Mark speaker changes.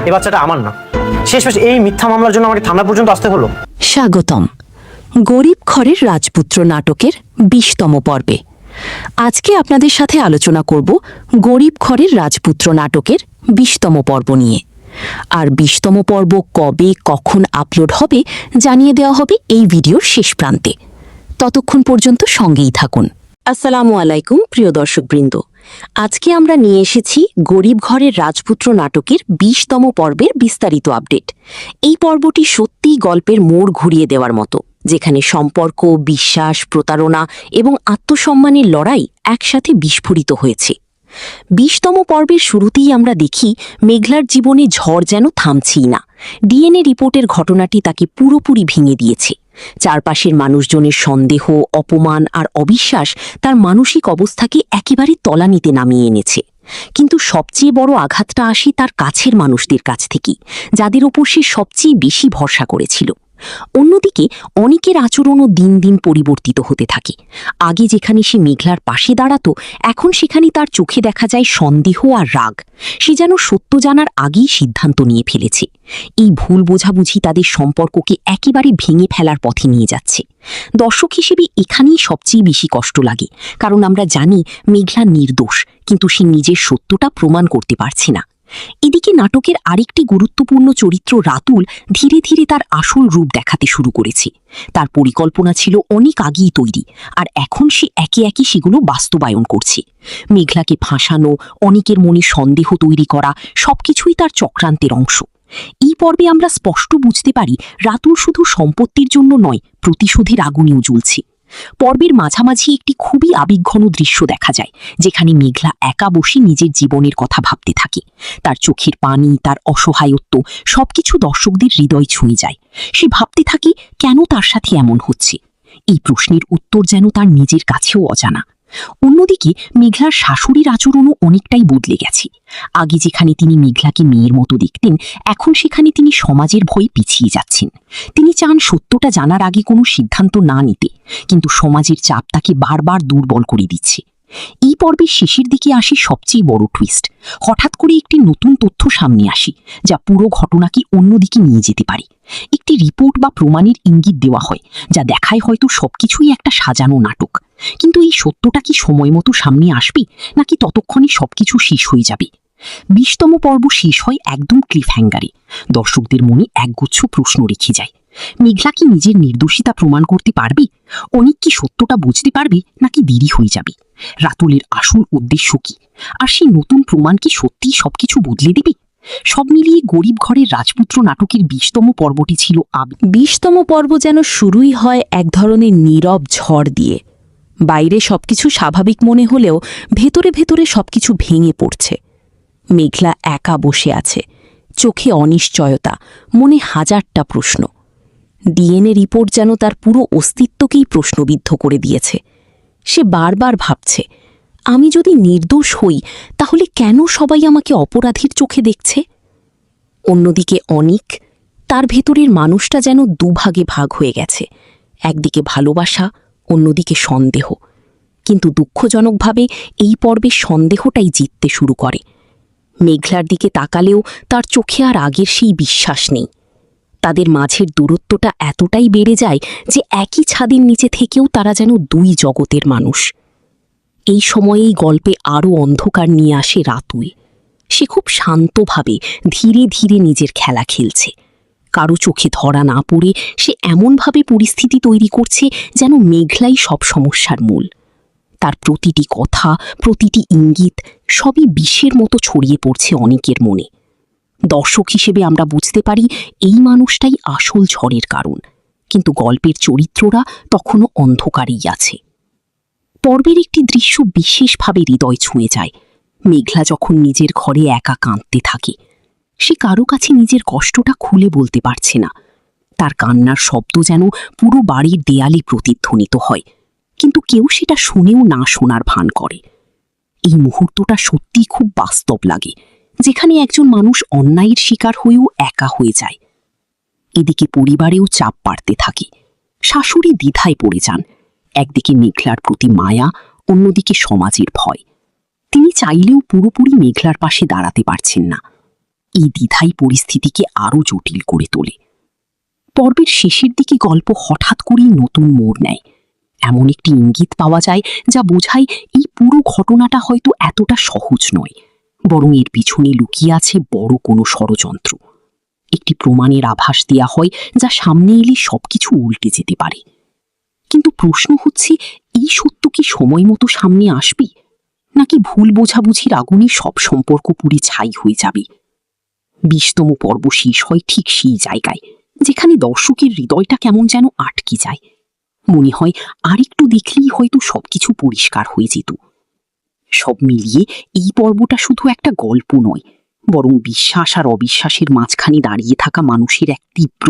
Speaker 1: এই বাচ্চাটা আমার না। শেষমেশ এই মিথ্যা মামলার জন্য আমাকে থানা পর্যন্ত আসতে হলো।
Speaker 2: স্বাগতম গরিব ঘরের রাজপুত্র নাটকের ২০তম পর্বে। আজকে আপনাদের সাথে আলোচনা করব গরিব ঘরের রাজপুত্র নাটকের ২০তম পর্ব নিয়ে। আর ২০তম পর্ব কবে কখন আপলোড হবে জানিয়ে দেওয়া হবে এই ভিডিওর শেষ প্রান্তে। ততক্ষণ পর্যন্ত সঙ্গেই থাকুন। আসসালামু আলাইকুম প্রিয় দর্শকবৃন্দ, আজকে আমরা নিয়ে এসেছি গরিব ঘরের রাজপুত্র নাটকের ২০তম পর্বের বিস্তারিত আপডেট। এই পর্বটি সত্যিই গল্পের মোড় ঘুরিয়ে দেওয়ার মতো, যেখানে সম্পর্ক, বিশ্বাস, প্রতারণা এবং আত্মসম্মানের লড়াই একসাথে বিস্ফোরিত হয়েছে। ২০তম পর্বের শুরুতেই আমরা দেখি মেঘলার জীবনে ঝড় যেন থামছেই না। ডিএনএ রিপোর্টের ঘটনাটি তাকে পুরোপুরি ভেঙে দিয়েছে। চারপাশের মানুষজনের সন্দেহ, অপমান আর অবিশ্বাস তার মানসিক অবস্থাকে একেবারে তলানিতে নামিয়ে এনেছে। কিন্তু সবচেয়ে বড় আঘাতটা আসে তার কাছের মানুষদের কাছ থেকেই, যাদের ওপর সে সবচেয়ে বেশি ভরসা করেছিল। অন্যদিকে অনিকের আচরণও দিন দিন পরিবর্তিত হতে থাকে। আগে যেখানে সে মেঘলার পাশে দাঁড়াতো, এখন সেখানে তার চোখে দেখা যায় সন্দেহ আর রাগ। সে যেন সত্য জানার আগেই সিদ্ধান্ত নিয়ে ফেলেছে। এই ভুল বোঝাবুঝি তাদের সম্পর্ককে একেবারে ভেঙে ফেলার পথে নিয়ে যাচ্ছে। দর্শক হিসেবে এখানেই সবচেয়ে বেশি কষ্ট লাগে, কারণ আমরা জানি মেঘলা নির্দোষ, কিন্তু সে নিজের সত্যটা প্রমাণ করতে পারছে না। এদিকে নাটকের আরেকটি গুরুত্বপূর্ণ চরিত্র রাতুল ধীরে ধীরে তার আসল রূপ দেখাতে শুরু করেছে। তার পরিকল্পনা ছিল অনেক আগেই তৈরি, আর এখন সে একে একে সেগুলো বাস্তবায়ন করছে। মেঘলাকে ফাঁসানো, অনেকের মনে সন্দেহ তৈরি করা, সবকিছুই তার চক্রান্তের অংশ। এই পর্বে আমরা স্পষ্ট বুঝতে পারি রাতুল শুধু সম্পত্তির জন্য নয়, প্রতিশোধের আগুনেও জ্বলছে। পর্বের মাঝামাঝি একটি খুবই আবেগঘন দৃশ্য দেখা যায়, যেখানে মেঘলা একা বসে নিজের জীবনের কথা ভাবতে থাকে। তার চোখের পানি, তার অসহায়ত্ব সবকিছু দর্শকদের হৃদয় ছুঁয়ে যায়। সে ভাবতে থাকে কেন তার সাথে এমন হচ্ছে। এই প্রশ্নের উত্তর যেন তার নিজের কাছেও অজানা। অন্যদিকে মেঘলার শাশুড়ির আচরণও অনেকটাই বদলে গেছে। আগে যেখানে তিনি মেঘলাকে মেয়ের মতো দেখতেন, এখন সেখানে তিনি সমাজের ভয়ে পিছিয়ে যাচ্ছেন। তিনি চান সত্যটা জানার আগে কোনো সিদ্ধান্ত না নিতে, কিন্তু সমাজের চাপ তাকে বারবার দুর্বল করে দিচ্ছে। এই পর্বের শেষের দিকে আসে সবচেয়ে বড় টুইস্ট। হঠাৎ করে একটি নতুন তথ্য সামনে আসে, যা পুরো ঘটনাকে অন্যদিকে নিয়ে যেতে পারে। একটি রিপোর্ট বা প্রমাণের ইঙ্গিত দেওয়া হয়, যা দেখায় হয়তো সবকিছুই একটা সাজানো নাটক। কিন্তু এই সত্যটা কি সময় মতো সামনে আসবে, নাকি ততক্ষণে সবকিছু শেষ হয়ে যাবে? ২০তম পর্ব শেষ হয় একদম ক্লিফ হ্যাঙ্গারে। দর্শকদের মনে একগুচ্ছ প্রশ্ন রেখে যায়। মেঘলা কি নিজের নির্দোষিতা প্রমাণ করতে পারবে? অনেক কি সত্যটা বুঝতে পারবে, নাকি দেরি হয়ে যাবে? রাতুলের আসল উদ্দেশ্য কি? আর সেই নতুন প্রমাণ কি সত্যিই সবকিছু বদলে দেবে? সব মিলিয়ে গরিব ঘরের রাজপুত্র নাটকের ২০তম পর্বটি ছিল ২০তম পর্ব যেন শুরুই হয় এক ধরনের নীরব ঝড় দিয়ে। বাইরে সবকিছু স্বাভাবিক মনে হলেও ভেতরে ভেতরে সবকিছু ভেঙে পড়ছে। মেঘলা একা বসে আছে, চোখে অনিশ্চয়তা, মনে হাজারটা প্রশ্ন। ডিএনএ রিপোর্ট যেন তার পুরো অস্তিত্বকেই প্রশ্নবিদ্ধ করে দিয়েছে। সে বারবার ভাবছে, আমি যদি নির্দোষ হই, তাহলে কেন সবাই আমাকে অপরাধীর চোখে দেখছে? অন্যদিকে অনিক, তার ভেতরের মানুষটা যেন দুভাগে ভাগ হয়ে গেছে। একদিকে ভালোবাসা, অন্যদিকে সন্দেহ। কিন্তু দুঃখজনকভাবে এই পর্বে সন্দেহটাই জিততে শুরু করে। মেঘলার দিকে তাকালেও তার চোখে আর আগের সেই বিশ্বাস নেই। তাদের মাঝের দূরত্বটা এতটাই বেড়ে যায় যে একই ছাদের নিচে থেকেও তারা যেন দুই জগতের মানুষ। এই সময়েই গল্পে আরও অন্ধকার নিয়ে আসে রাতুল। সে খুব শান্তভাবে ধীরে ধীরে নিজের খেলা খেলছে। কারো চোখে ধরা না পড়ে সে এমনভাবে পরিস্থিতি তৈরি করছে যেন মেঘলাই সব সমস্যার মূল। তার প্রতিটি কথা, প্রতিটি ইঙ্গিত সবই বিষের মতো ছড়িয়ে পড়ছে অনেকের মনে। দর্শক হিসেবে আমরা বুঝতে পারি এই মানুষটাই আসল ঝড়ের কারণ, কিন্তু গল্পের চরিত্ররা তখনও অন্ধকারেই আছে। পর্বের একটি দৃশ্য বিশেষভাবে হৃদয় ছুঁয়ে যায়। মেঘলা যখন নিজের ঘরে একা কাঁদতে থাকে, সে কারো কাছে নিজের কষ্টটা খুলে বলতে পারছে না। তার কান্নার শব্দ যেন পুরো বাড়ির দেয়ালে প্রতিধ্বনিত হয়, কিন্তু কেউ সেটা শুনেও না শোনার ভান করে। এই মুহূর্তটা সত্যিই খুব বাস্তব লাগে, যেখানে একজন মানুষ অন্যায়ের শিকার হয়েও একা হয়ে যায়। এদিকে পরিবারেও চাপ বাড়তে থাকে। শাশুড়ি দ্বিধায় পড়ে যান। একদিকে মেঘলার প্রতি মায়া, অন্যদিকে সমাজের ভয়। তিনি চাইলেও পুরোপুরি মেঘলার পাশে দাঁড়াতে পারছেন না।
Speaker 3: এই দ্বিধাই পরিস্থিতিকে আরও জটিল করে তোলে। পর্বের শেষের দিকে গল্প হঠাৎ করেই নতুন মোড় নেয়। এমন একটি ইঙ্গিত পাওয়া যায় যা বোঝায় এই পুরো ঘটনাটা হয়তো এতটা সহজ নয়, বরং এর পিছনে লুকিয়ে আছে বড় কোনো ষড়যন্ত্র। একটি প্রমাণের আভাস দেয়া হয় যা সামনে এলে সবকিছু উল্টে যেতে পারে। কিন্তু প্রশ্ন হচ্ছে, এই সত্য কি সময় মতো সামনে আসবে, নাকি ভুল বোঝাবুঝির আগুনে সব সম্পর্ক পুড়ে ছাই হয়ে যাবে? 20তম পর্ব শেষ হয় ঠিক সেই জায়গায় যেখানে দর্শকের হৃদয়টা কেমন যেন আটকে যায়। মনে হয় আরেকটু দেখলেই হয়তো সবকিছু পরিষ্কার হয়ে যেত। সব মিলিয়ে এই পর্বটা শুধু একটা গল্প নয়, বরং বিশ্বাস আর অবিশ্বাসের মাঝখানে দাঁড়িয়ে থাকা মানুষের এক তীব্র